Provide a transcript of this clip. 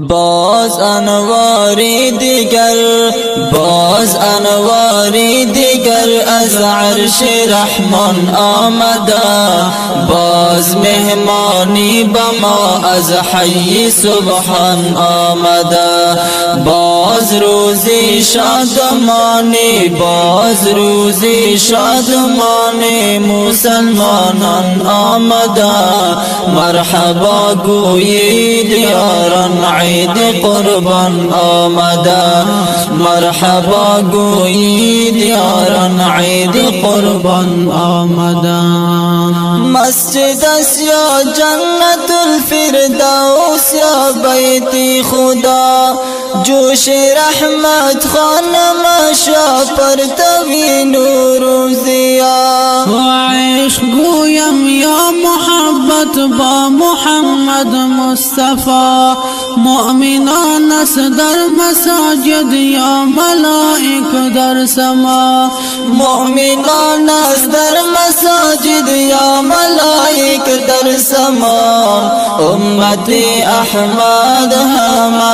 باز انواری دیگر، باز انواری دیگر از عرش رحمان آمده، باز مهمانی به ما از حی سبحان آمده. باز روزی شادمانی، باز روزی شادمانی مسلمانان آمده. مرحبا گویید یاران عید قربان آمده، مرحبا گویید یاران عید قربان آمده. مسجد است یا جنت الفردوس یا بیت خدا، جوش رحمت خانم شا پرتوی نور و ضیا. و عشق گویم یا محبت با محمد مصطفی، مؤمنان است در مساجد یا ملائک در سما، مؤمنان است در مساجد یا ملائک در سما. امتی احمد همه